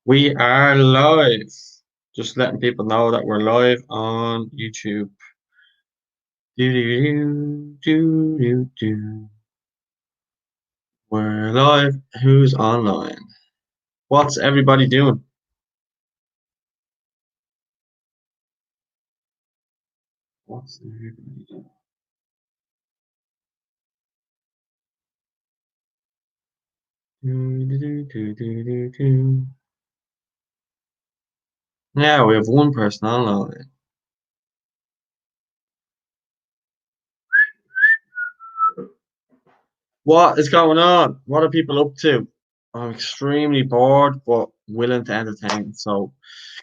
We are live. Just letting people know that we're live on YouTube. Do, do, do, do, do. We're live. Who's online? What's everybody doing? What's everybody doing? Do, do, do, do, do, do. Yeah, we have one person online. What is going on? What are people up to? I'm extremely bored, but willing to entertain. So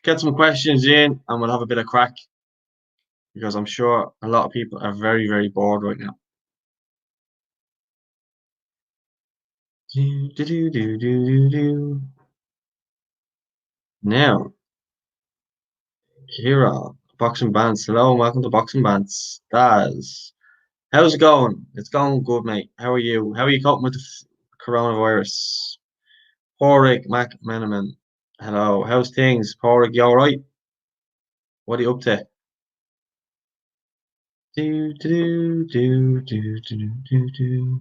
get some questions in and we'll have a bit of crack because I'm sure a lot of people are very, very bored right now. Do, do, do, do, do, do, do. Now, Kira, Boxing Bands. Hello and welcome to Boxing Bands. Daz, how's it going? It's going good, mate. How are you? How are you coping with the coronavirus? Porrick McMenamin. Hello, how's things? Porrick, you alright? What are you up to? Do, do, do, do, do, do, do.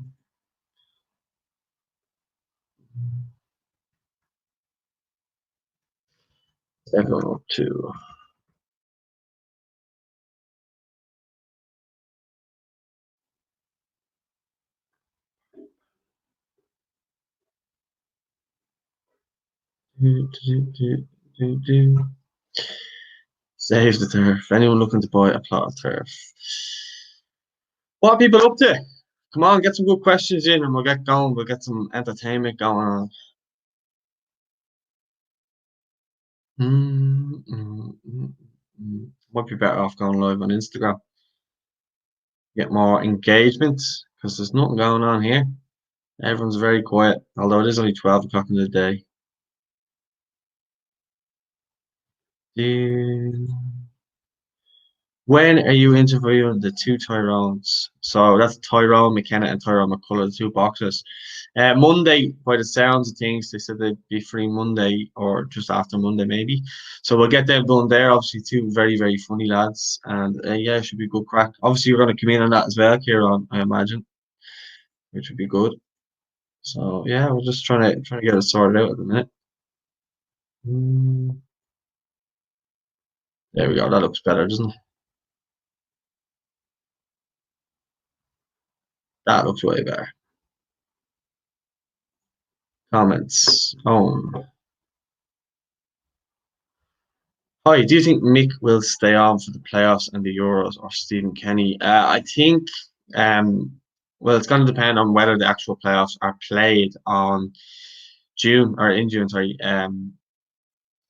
What's everyone up to? Do, do, do, do, do. Save the turf. Anyone looking to buy a plot of turf? What are people up to? Come on, get some good questions in and we'll get going. We'll get some entertainment going on. Might be better off going live on Instagram. Get more engagement because there's nothing going on here. Everyone's very quiet, although it is only 12 o'clock in the day. Do- When are you interviewing the two Tyrones? So that's Tyrone McKenna and Tyrone McCullough, the two boxers. Monday, by the sounds of things, they said they'd be free Monday or just after Monday, maybe. So we'll get them done there. Obviously, two very, very funny lads. And yeah, it should be good crack. Obviously, you're going to come in on that as well, Kieran, I imagine, which would be good. So yeah, we're just trying to get it sorted out at the minute. Mm, there we go. That looks better, doesn't it? That looks way better. Comments. Oh. Hi, do you think Mick will stay on for the playoffs and the Euros or Stephen Kenny? I think, um, well, it's going to depend on whether the actual playoffs are played on June or in June, sorry.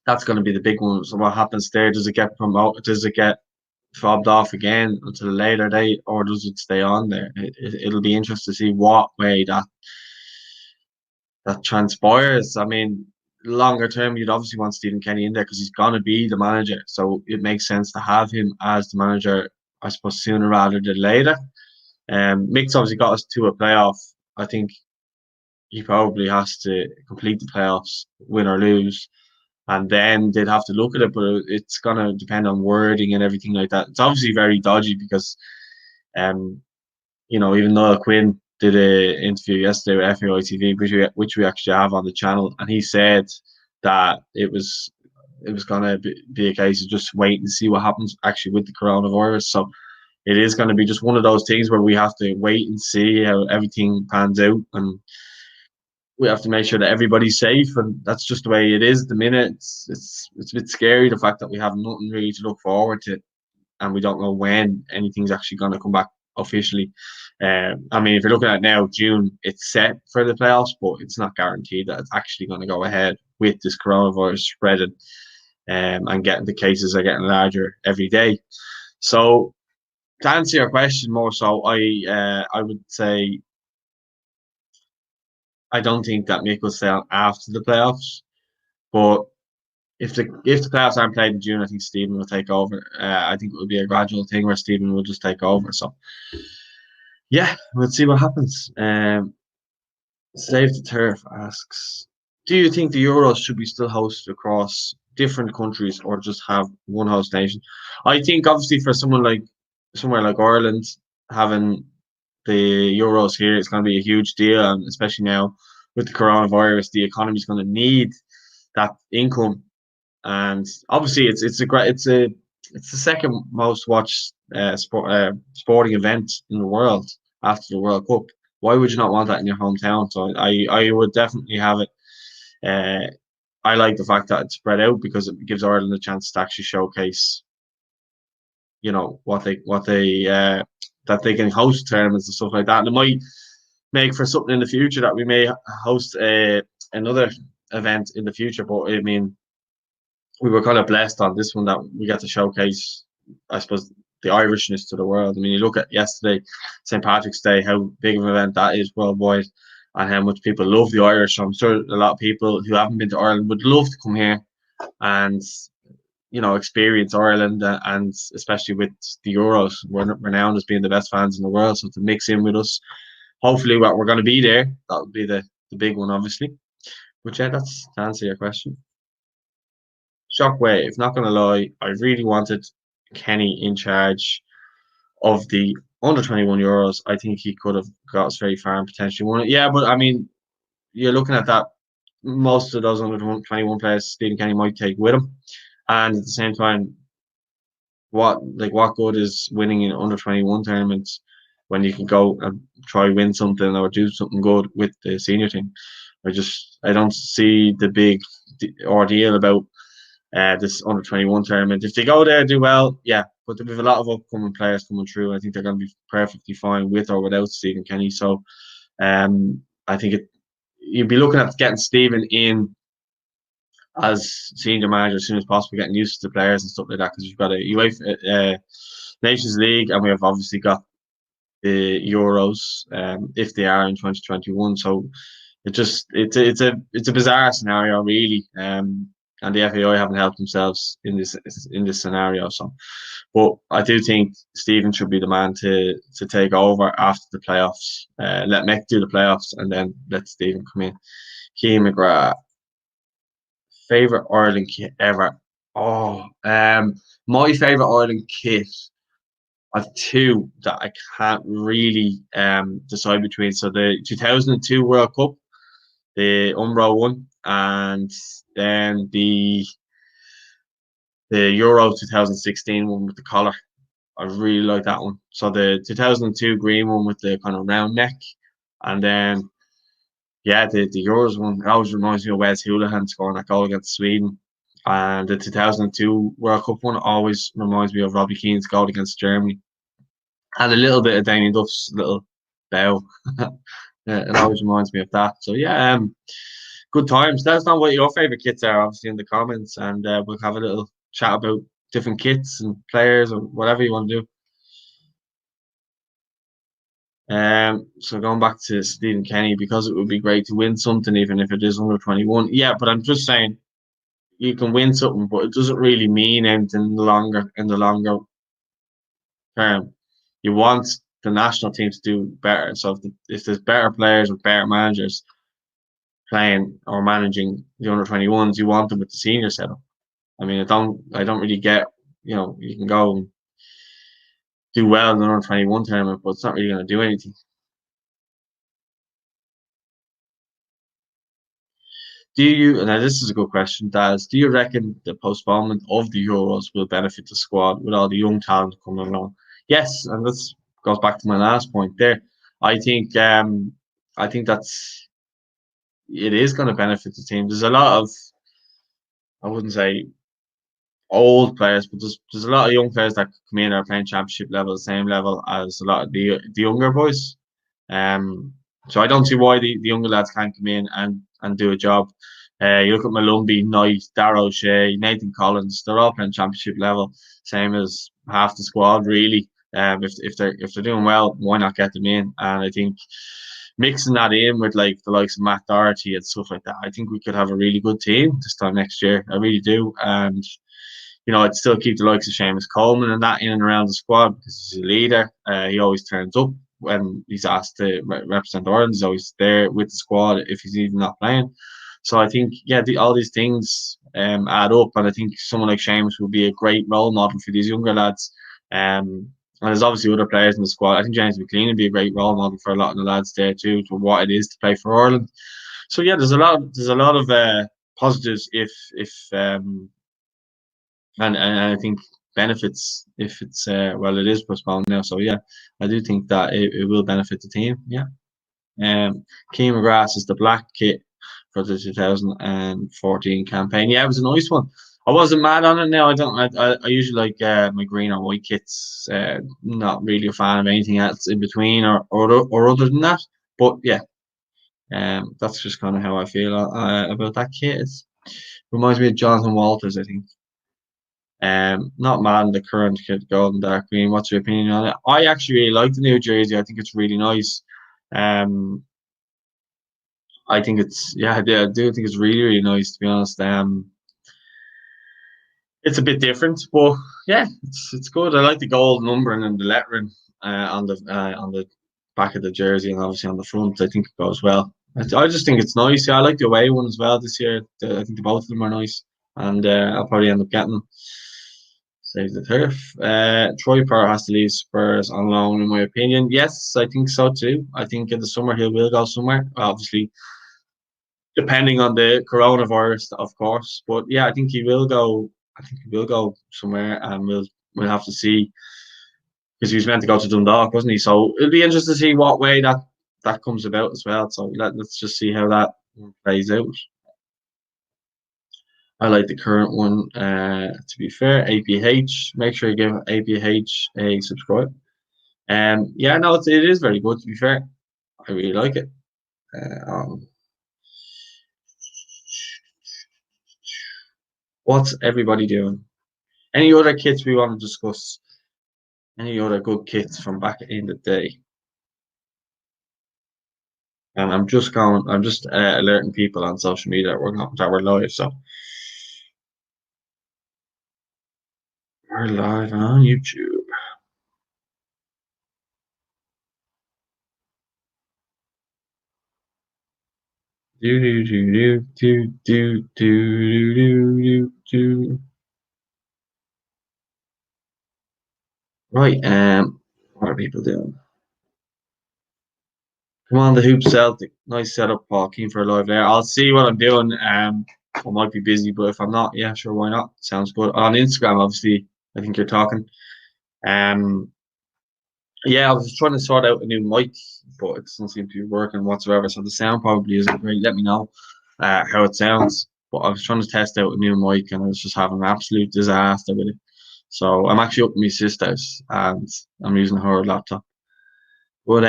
That's going to be the big one. So what happens there? Does it get promoted? Does it get fobbed off again until a later date, or does it stay on there? It'll be interesting to see what way that transpires. I mean, longer term, you'd obviously want Stephen Kenny in there because he's going to be the manager. So it makes sense to have him as the manager, I suppose, sooner rather than later. Mick's obviously got us to a playoff. I think he probably has to complete the playoffs, win or lose. And then they'd have to look at it, but it's going to depend on wording and everything like that. It's obviously very dodgy because um, even Noel Quinn did an interview yesterday with FAI TV, which we actually have on the channel, and he said that it was gonna be a case of just wait and see what happens actually with the coronavirus. So it is going to be just one of those things where we have to wait and see how everything pans out, and we have to make sure that everybody's safe, and that's just the way it is at the minute. It's a bit scary the fact that we have nothing really to look forward to and we don't know when anything's actually going to come back officially. I mean, if you're looking at now, June, it's set for the playoffs, but it's not guaranteed that it's actually going to go ahead with this coronavirus spreading and getting the cases are getting larger every day. So to answer your question more so, I would say I don't think that Mick will stay on after the playoffs, but if the playoffs aren't played in June, I think Stephen will take over. I think it will be a gradual thing where Stephen will just take over. So yeah, we'll see what happens. Save the Turf asks, do you think the Euros should be still hosted across different countries or just have one host nation? I think obviously for someone like somewhere like Ireland, having the Euros here is going to be a huge deal, and especially now with the coronavirus, the economy is going to need that income. And obviously, it's a great it's the second most watched sporting event in the world after the World Cup. Why would you not want that in your hometown? So I would definitely have it. Uh, I like the fact that it's spread out because it gives Ireland a chance to actually showcase, what they that they can host tournaments and stuff like that. And it might make for something in the future that we may host another event in the future. But I mean, we were kind of blessed on this one that we got to showcase, I suppose, the Irishness to the world. I mean, you look at yesterday, St. Patrick's Day, how big of an event that is worldwide, and how much people love the Irish. So I'm sure a lot of people who haven't been to Ireland would love to come here and experience Ireland, and especially with the Euros, we're renowned as being the best fans in the world. So to mix in with us, hopefully, we're going to be there. That would be the big one, obviously. But yeah, that's to answer your question. Shockwave, not gonna lie, I really wanted Kenny in charge of the under 21 Euros. I think he could have got us very far and potentially won it. Yeah, but I mean, you're looking at that. Most of those under 21 players, Stephen Kenny might take with him, and at the same time, what good is winning in under 21 tournaments when you can go and try win something or do something good with the senior team? I don't see the big ordeal about this under 21 tournament. If they go there, do well, yeah. But we have a lot of upcoming players coming through. I think they're going to be perfectly fine with or without Stephen Kenny. So, I think you'd be looking at getting Stephen in as senior manager as soon as possible, getting used to the players and stuff like that. Because we've got a UEFA Nations League, and we have obviously got the Euros, if they are in 2021. So it's a bizarre scenario, really. And the FAI haven't helped themselves in this scenario. So, but I do think Stephen should be the man to take over after the playoffs. Let Mick do the playoffs, and then let Stephen come in. Keane McGrath, favorite Ireland kit ever. Oh, my favorite Ireland kit. I've two that I can't really decide between. So the 2002 World Cup, the Umbro one, and then the Euro 2016 one with the collar. I really like that one. So the 2002 green one with the kind of round neck, and then yeah, the Euros one always reminds me of Wes Hoolahan scoring that goal against Sweden, and the 2002 World Cup one always reminds me of Robbie Keane's goal against Germany, and a little bit of Damien Duff's little bow. It always reminds me of that. So yeah, good times. Let us know what your favorite kits are, obviously, in the comments, and we'll have a little chat about different kits and players or whatever you want to do. So going back to Stephen Kenny, because it would be great to win something, even if it is under 21. Yeah, but I'm just saying you can win something, but it doesn't really mean anything in the longer term. You want the national team to do better. So if there's better players with better managers playing or managing the under 21s, you want them with the senior setup. I mean, I don't really get, you can go and do well in the under 21 tournament, but it's not really going to do anything. Now this is a good question, Daz. Do you reckon the postponement of the Euros will benefit the squad with all the young talent coming along? Yes, and this goes back to my last point there. I think I think it is going to benefit the team. There's a lot of, I wouldn't say old players, but there's a lot of young players that come in are playing championship level, the same level as a lot of the younger boys. Um, so I don't see why the younger lads can't come in and do a job. You look at Malumbi, Knight, Darrow Shea, Nathan Collins. They're all playing championship level, same as half the squad really. If they're doing well, why not get them in? And I think mixing that in with like the likes of Matt Doherty and stuff like that, I think we could have a really good team this time next year. I really do. And I'd still keep the likes of Seamus Coleman and that in and around the squad because he's a leader. He always turns up when he's asked to represent Ireland. He's always there with the squad if he's even not playing. So I think yeah, all these things add up, and I think someone like Seamus would be a great role model for these younger lads. And there's obviously other players in the squad. I think James McLean would be a great role model for a lot of the lads there too, to what it is to play for Ireland. So yeah, there's a lot of positives if and I think benefits if it's well, it is postponed now. So yeah, I do think that it will benefit the team. Yeah. Keane McGrath is the black kit for the 2014 campaign. Yeah, it was a nice one. I wasn't mad on it. Now I don't. I usually like my green or white kits. Not really a fan of anything else in between or other than that. But yeah, that's just kind of how I feel about that kit. It reminds me of Jonathan Walters, I think. Not mad at the current kit, gold and dark green. What's your opinion on it? I actually really like the new jersey. I think it's really nice. I think it's yeah, I do think it's really really nice to be honest. It's a bit different, but yeah, it's good. I like the gold numbering and the lettering on the back of the jersey and obviously on the front. I think it goes well. I just think it's nice. Yeah, I like the away one as well this year. I think both of them are nice, and I'll probably end up getting them. Save the turf. Troy Parr has to leave Spurs on loan, in my opinion. Yes, I think so too. I think in the summer he will go somewhere. Obviously, depending on the coronavirus, of course. But yeah, I think he will go. I think he will go somewhere, and we'll have to see because he was meant to go to Dundalk, wasn't he? So it'll be interesting to see what way that comes about as well. So let's just see how that plays out. I like the current one. To be fair, APH. Make sure you give APH a subscribe. Yeah, no, it is very good. To be fair, I really like it. What's everybody doing? Any other kits we want to discuss? Any other good kits from back in the day? And I'm just alerting people on social media that we're live. So we're live on YouTube. Do do do do do do do do do do. Right. What are people doing? Come on, the Hoop Celtic. Nice setup, Paul. Keen for a live there. I'll see what I'm doing. I might be busy, but if I'm not, yeah, sure, why not? Sounds good. On Instagram, obviously, I think you're talking. Um, yeah, I was trying to sort out a new mic, but it doesn't seem to be working whatsoever. So the sound probably isn't great. Let me know how it sounds. But I was trying to test out a new mic, and I was just having an absolute disaster with it. So I'm actually up at my sister's, and I'm using her laptop. But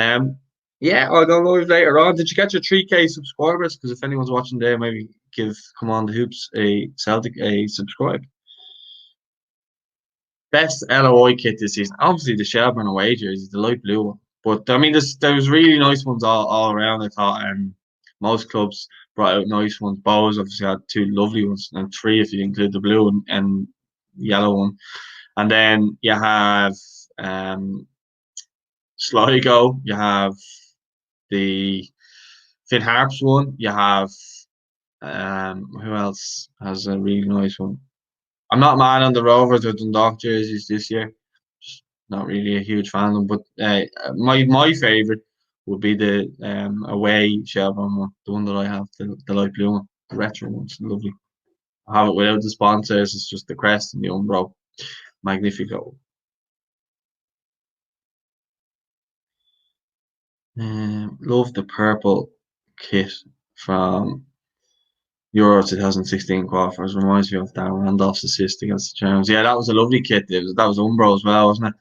yeah, I'll go live later on. Did you get your 3K subscribers? Because if anyone's watching there, maybe give Come On the Hoops a Celtic a subscribe. Best LOI kit this season. Obviously the Shelburne away jersey, the light blue one. But I mean, there was really nice ones all around. I thought most clubs brought out nice ones. Bows obviously had two lovely ones, and three if you include the blue and yellow one. And then you have Sligo, you have the Finn Harps one, you have who else has a really nice one? I'm not mad on the Rovers or Dundalk jerseys this year. Just not really a huge fan of them. But my favourite would be the away Shelbourne one, the one that I have, the light blue one, the retro one. It's lovely. I have it without the sponsors. It's just the crest and the umbro. Magnifico. Love the purple kit from Euro 2016 qualifiers. Reminds me of that Randolph's assist against the Germans. Yeah, that was a lovely kit. That was Umbro as well, wasn't it?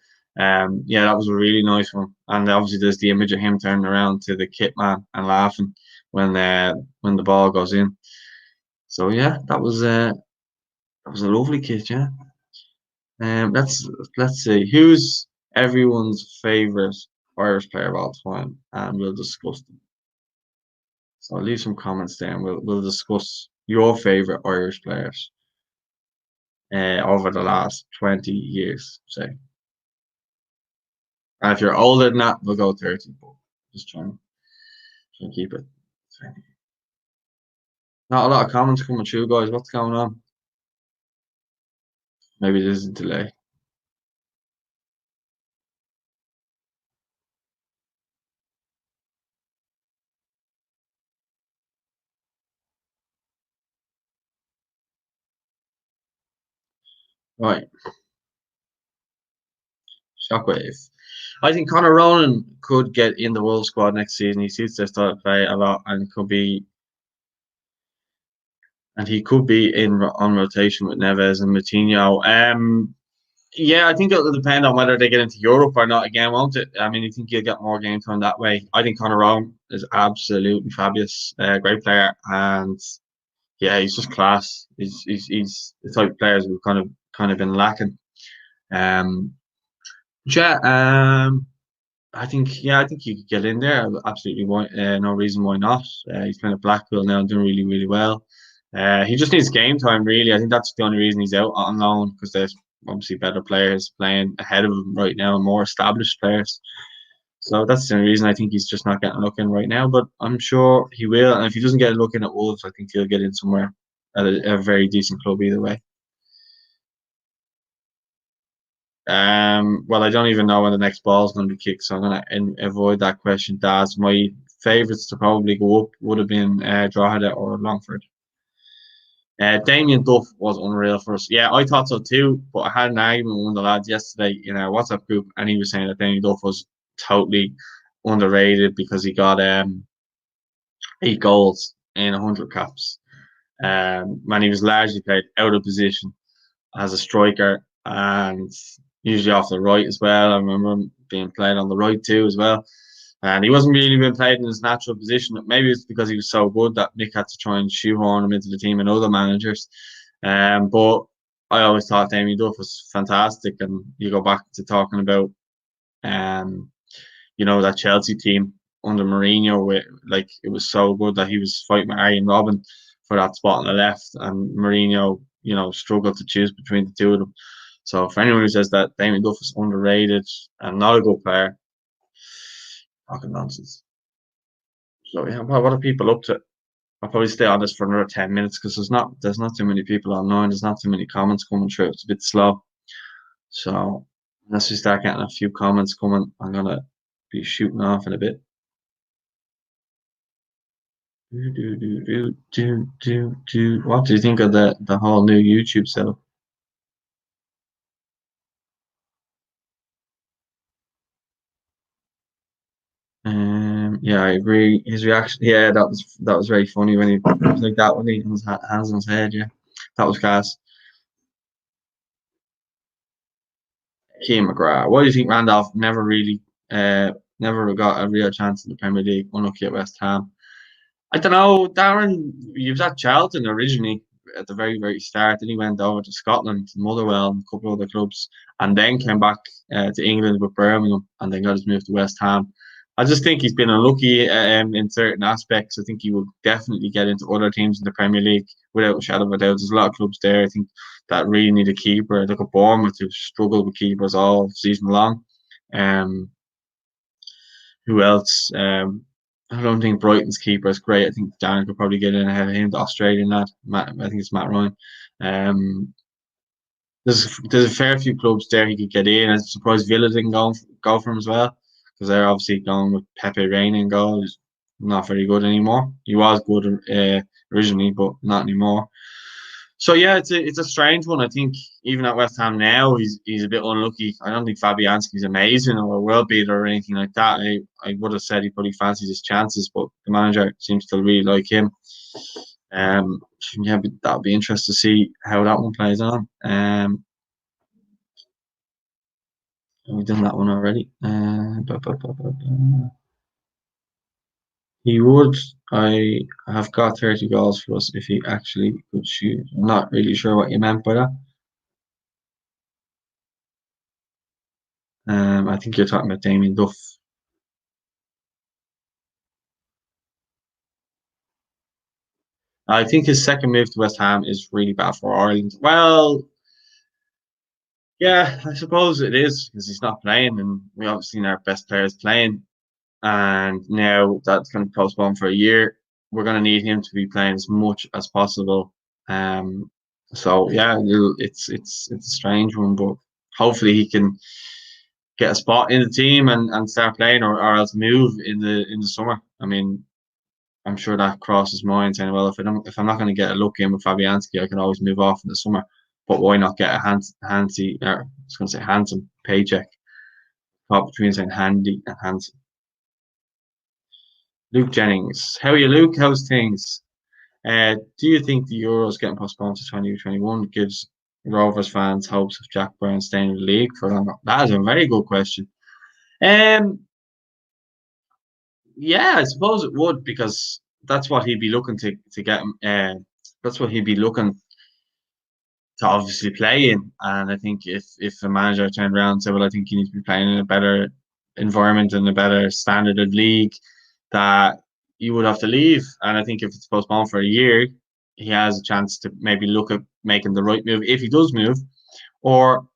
Yeah, that was a really nice one. And obviously, there's the image of him turning around to the kit man and laughing when the ball goes in. So yeah, that was a lovely kit. Yeah. Let's see who's everyone's favorite Irish player of all time, and we'll discuss them. So I'll leave some comments there, and we'll discuss your favorite Irish players over the last 20 years, say. And if you're older than that, we'll go 30. But just trying to keep it 20. Not a lot of comments coming through, guys. What's going on? Maybe there's a delay. Right, Shockwave. I think Conor Ronan could get in the Wolves squad next season. He suits their style of play a lot, and he could be in on rotation with Neves and Moutinho. Yeah, I think it'll depend on whether they get into Europe or not again, won't it? I mean, I think you'll get more game time that way. I think Conor Rowan is absolutely fabulous, great player, and yeah, he's just class. He's the type of players we've kind of been lacking. Um, yeah, I think you could get in there. Absolutely, why, no reason why not. He's playing at Blackpool now, doing really, really well. He just needs game time, really. I think that's the only reason he's out on loan because there's obviously better players playing ahead of him right now, more established players. So that's the only reason I think he's just not getting a look in right now. But I'm sure he will. And if he doesn't get a look in at Wolves, I think he'll get in somewhere at a very decent club either way. Well, I don't even know when the next ball is going to be kicked, so I'm going to avoid that question. Daz, my favourites to probably go up would have been Drogheda or Longford. Damien Duff was unreal for us. Yeah, I thought so too, but I had an argument with one of the lads yesterday in our WhatsApp group, and he was saying that Damien Duff was totally underrated because he got 8 goals in 100 caps. And he was largely played out of position as a striker and usually off the right as well. I remember him being played on the right too as well. And he wasn't really being played in his natural position. Maybe it's because he was so good that Mick had to try and shoehorn him into the team and other managers. But I always thought Damien Duff was fantastic. And you go back to talking about, um, that Chelsea team under Mourinho, where like it was so good that he was fighting with Arjen Robben for that spot on the left, and Mourinho, struggled to choose between the two of them. So for anyone who says that Damien Duff is underrated and not a good player, talking nonsense. So yeah, what are people up to? I'll probably stay on this for another 10 minutes because there's not too many people online. There's not too many comments coming through. It's a bit slow. So unless we start getting a few comments coming, I'm gonna be shooting off in a bit. What do you think of the whole new YouTube setup? Yeah, I agree. His reaction, yeah, that was very funny when he was like that when he had his hands on his head. Yeah, that was gas. Keane McGrath. What do you think? Randolph never got a real chance in the Premier League. Unlucky at West Ham. I don't know, Darren. He was at Charlton originally at the very, very start. Then he went over to Scotland, Motherwell, and a couple of other clubs, and then came back to England with Birmingham, and then got his move to West Ham. I just think he's been unlucky in certain aspects. I think he will definitely get into other teams in the Premier League without a shadow of a doubt. There's a lot of clubs there. I think that really need a keeper. Look at Bournemouth, who struggled with keepers all season long. Um, who else? I don't think Brighton's keeper is great. I think Darren could probably get in ahead of him. The Australian lad, I think it's Matt Ryan. Um, there's a fair few clubs there he could get in. I'm surprised Villa didn't go for him as well because they're obviously going with Pepe Reina in goal. He's not very good anymore. He was good originally, but not anymore. So yeah, it's a strange one. I think even at West Ham now, he's a bit unlucky. I don't think Fabianski's amazing or a world beater or anything like that. I would have said he probably fancies his chances, but the manager seems to really like him. Yeah, that'll be interesting to see how that one plays on. We've done that one already. He would. I have got 30 goals for us if he actually could shoot. I'm not really sure what you meant by that. I think you're talking about Damien Duff. I think his second move to West Ham is really bad for Ireland. Well, Yeah, I suppose it is because he's not playing, and we obviously seen our best players playing. And now that's going to postpone for a year. We're going to need him to be playing as much as possible. Um, so yeah, it's a strange one, but hopefully he can get a spot in the team and start playing, or else move in the summer. I mean, I'm sure that crosses mind saying, well, if I'm not going to get a look in with Fabianski, I can always move off in the summer. But why not get a I was going to say handsome paycheck? Caught between saying handy and handsome. Luke Jennings, how are you, Luke? How's things? Do you think the Euros getting postponed to 2021 gives Rovers fans hopes of Jack Byrne staying in the league for longer? That is a very good question. Um, yeah, I suppose it would because that's what he'd be looking to get. That's what he'd be looking to obviously play in. And I think if a manager turned around and said, "Well, I think you need to be playing in a better environment and a better standard of league," that you would have to leave. And I think if it's postponed for a year, he has a chance to maybe look at making the right move if he does move, or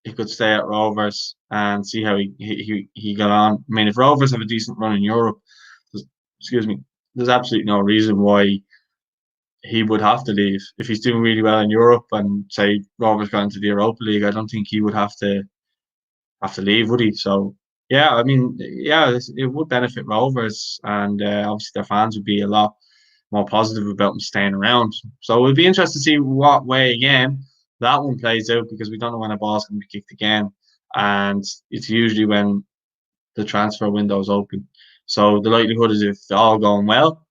he could stay at Rovers and see how he got on. I mean, if Rovers have a decent run in Europe, excuse me, there's absolutely no reason why he would have to leave. If he's doing really well in Europe and say Rovers got into the Europa League, I don't think he would have to leave, would he? So yeah, I mean, yeah, it would benefit Rovers, and obviously their fans would be a lot more positive about him staying around. So it would be interesting to see what way again that one plays out because we don't know when a ball's going to be kicked again, and it's usually when the transfer window is open. So the likelihood is if they're all going well,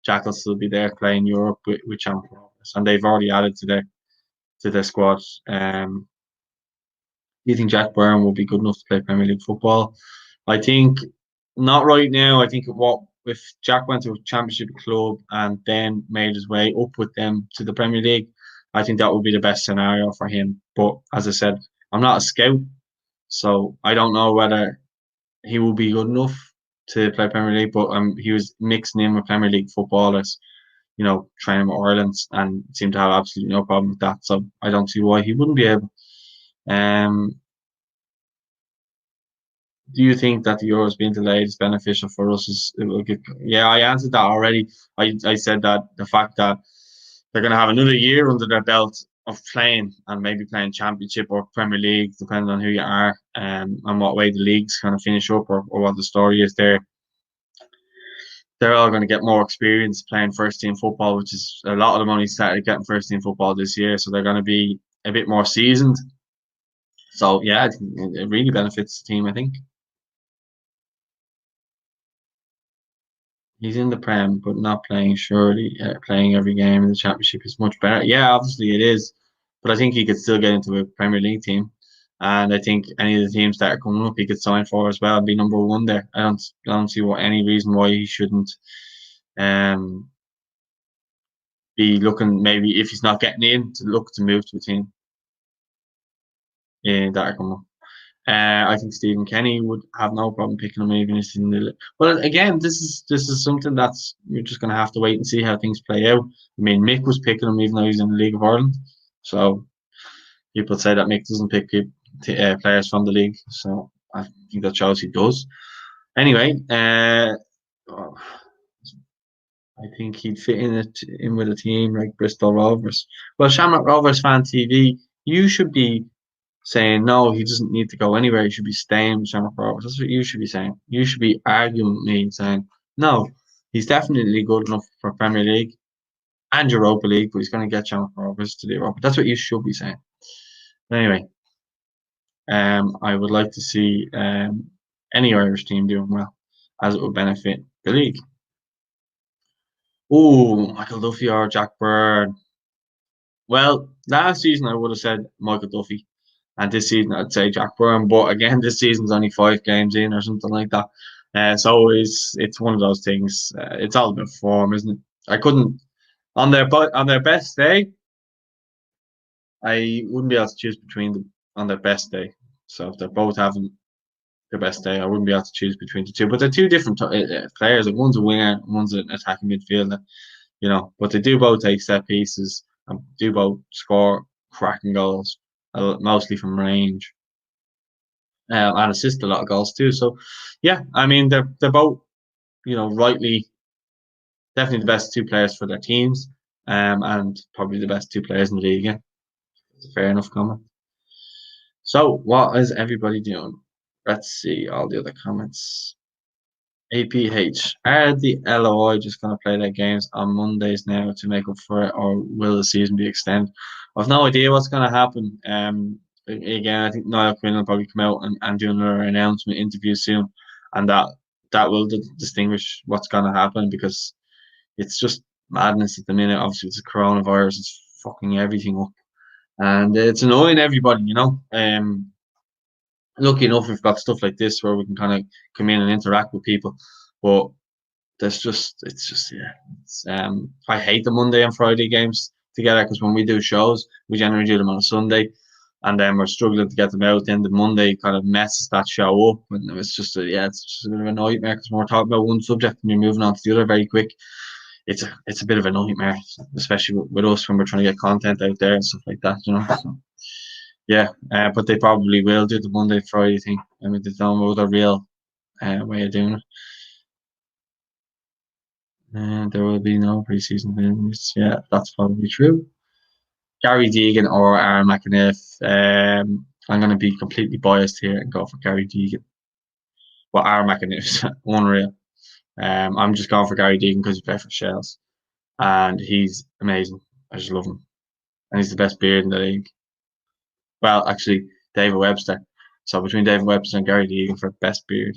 Jack will still be there playing Europe with Champions, and they've already added to their squad. Do you think Jack Byrne will be good enough to play Premier League football? I think not right now. I think what if Jack went to a Championship club and then made his way up with them to the Premier League, I think that would be the best scenario for him. But as I said, I'm not a scout, so I don't know whether he will be good enough to play Premier League. But he was mixing in with Premier League footballers, training with Ireland, and seemed to have absolutely no problem with that. So I don't see why he wouldn't be able. Um, do you think that the Euros being delayed is beneficial for us? Yeah, I answered that already. I said that the fact that they're going to have another year under their belt of playing and maybe playing Championship or Premier League, depending on who you are and what way the leagues kind of finish up or what the story is there. They're all going to get more experience playing first team football, which is a lot of the money started getting first team football this year. So they're going to be a bit more seasoned. So yeah, I think it really benefits the team, I think. He's in the Prem, but not playing. Surely, playing every game in the Championship is much better. Yeah, obviously it is, but I think he could still get into a Premier League team, and I think any of the teams that are coming up, he could sign for as well and be number one there. I don't see any reason why he shouldn't um be looking maybe if he's not getting in to look to move to a team that are coming up. I think Stephen Kenny would have no problem picking him even if he's in the. Well, again, this is something that's you're just going to have to wait and see how things play out. I mean, Mick was picking him even though he's in the League of Ireland, so people say that Mick doesn't pick players from the league. So I think that shows he does. Anyway, I think he'd fit in with a team like Bristol Rovers. Well, Shamrock Rovers fan TV, you should be saying no, he doesn't need to go anywhere. He should be staying with Shamrock Rovers. That's what you should be saying. You should be arguing with me saying no, he's definitely good enough for Premier League and Europa League, but he's going to get Shamrock Rovers to the Europa. That's what you should be saying. But anyway, I would like to see any Irish team doing well, as it would benefit the league. Oh, Michael Duffy or Jack Byrne. Well, last season I would have said Michael Duffy, and this season I'd say Jack Byrne. But again, this season's only 5 games in or something like that. So it's one of those things. It's all about form, isn't it? I couldn't on their best day. I wouldn't be able to choose between them on their best day. So if they're both having their best day, I wouldn't be able to choose between the two. But they're two different players. Like one's a winger, and one's an attacking midfielder. But they do both take set pieces and do both score cracking goals. mostly from range, and assist a lot of goals too. So, yeah, I mean they're both, rightly definitely the best two players for their teams, and probably the best two players in the league. Yeah, it's a fair enough comment. So, what is everybody doing? Let's see all the other comments. APH, are the LOI just going to play their games on Mondays now to make up for it, or will the season be extended? I've no idea what's going to happen. Again, I think Niall Quinn will probably come out and do another announcement interview soon, and that will distinguish what's going to happen, because it's just madness at the minute. Obviously, it's a coronavirus; it's fucking everything up, and it's annoying everybody. Lucky enough, we've got stuff like this where we can kind of come in and interact with people, but it's just yeah. I hate the Monday and Friday games together, because when we do shows, we generally do them on a Sunday, and then we're struggling to get them out. Then the Monday kind of messes that show up, and it's just a bit of a nightmare, because when we're talking about one subject and you're moving on to the other very quick. It's a bit of a nightmare, especially with us when we're trying to get content out there and stuff like that. So, yeah, but they probably will do the Monday Friday thing. I mean, they don't know the real way of doing it. And there will be no preseason games. Yeah, that's probably true. Gary Deegan or Aaron McAniff. I'm going to be completely biased here and go for Gary Deegan. Well, Aaron McAniff's unreal. I'm just going for Gary Deegan because he plays for Shells, and he's amazing. I just love him, and he's the best beard in the league. Well, actually, David Webster. So between David Webster and Gary Deegan for best beard.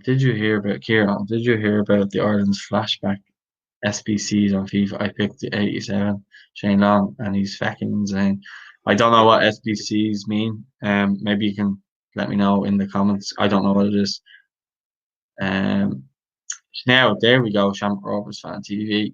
Did you hear about Kieran? Did you hear about the Ireland's flashback SBCs on FIFA? I picked the 87 Shane Long, and he's fucking insane. I don't know what SBCs mean. Maybe you can let me know in the comments. I don't know what it is. Um, Now there we go. Shamrock Rovers Fan TV.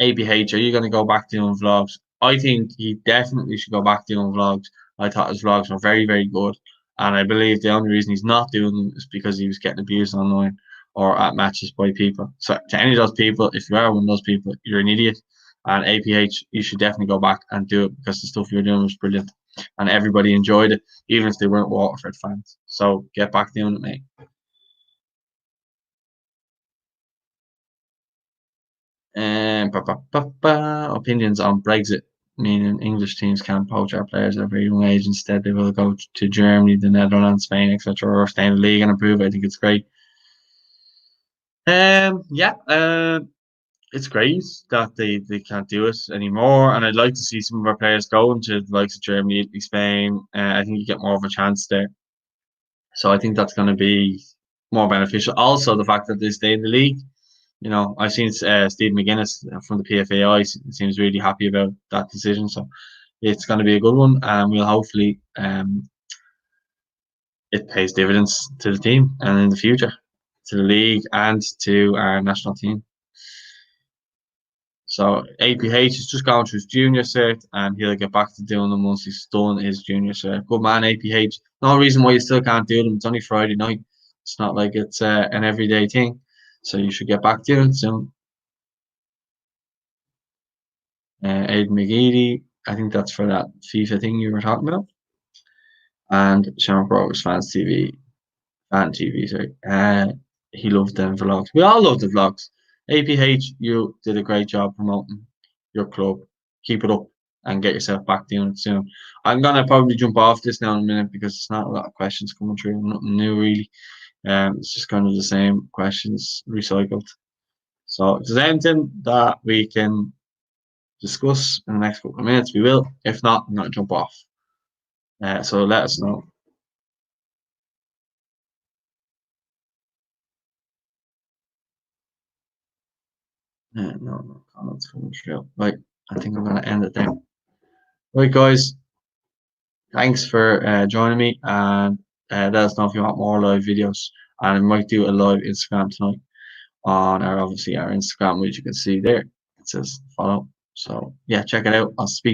APH, are you going to go back doing vlogs? I think he definitely should go back doing vlogs. I thought his vlogs were very, very good. And I believe the only reason he's not doing them is because he was getting abused online or at matches by people. So, to any of those people, if you are one of those people, you're an idiot. And APH, you should definitely go back and do it, because the stuff you're doing was brilliant. And everybody enjoyed it, even if they weren't Waterford fans. So, get back doing it, mate. Opinions on Brexit, meaning English teams can't poach our players at a very young age. Instead, they will go to Germany, the Netherlands, Spain, etc., or stay in the league and improve. I think it's great. Yeah, it's great that they can't do it anymore, and I'd like to see some of our players going to the likes of Germany, Italy, Spain. I think you get more of a chance there. So I think that's going to be more beneficial. Also, the fact that they stay in the league. I've seen Steve McGuinness from the PFAI seems really happy about that decision. So it's going to be a good one, and we'll hopefully it pays dividends to the team and in the future to the league and to our national team. So APH is just going through his junior cert, and he'll get back to doing them once he's done his junior cert. Good man, APH. No reason why you still can't do them. It's only Friday night. It's not like it's an everyday thing. So you should get back to it soon. Aidan McGeady, I think that's for that FIFA thing you were talking about. And Shamrock Rovers Fan TV, sorry. He loved them vlogs. We all love the vlogs. APH, you did a great job promoting your club. Keep it up and get yourself back doing it soon. I'm gonna probably jump off this now in a minute, because it's not a lot of questions coming through. Nothing new really. It's just kind of the same questions recycled. So if there's anything that we can discuss in the next couple of minutes, we will. If not, I'm going to jump off. So let us know. No comments coming through. Right, I think I'm going to end it there. Right, guys, thanks for joining me, and let us know if you want more live videos. And I might do a live Instagram tonight on our Instagram, which you can see there. It says follow. So yeah, check it out. I'll speak.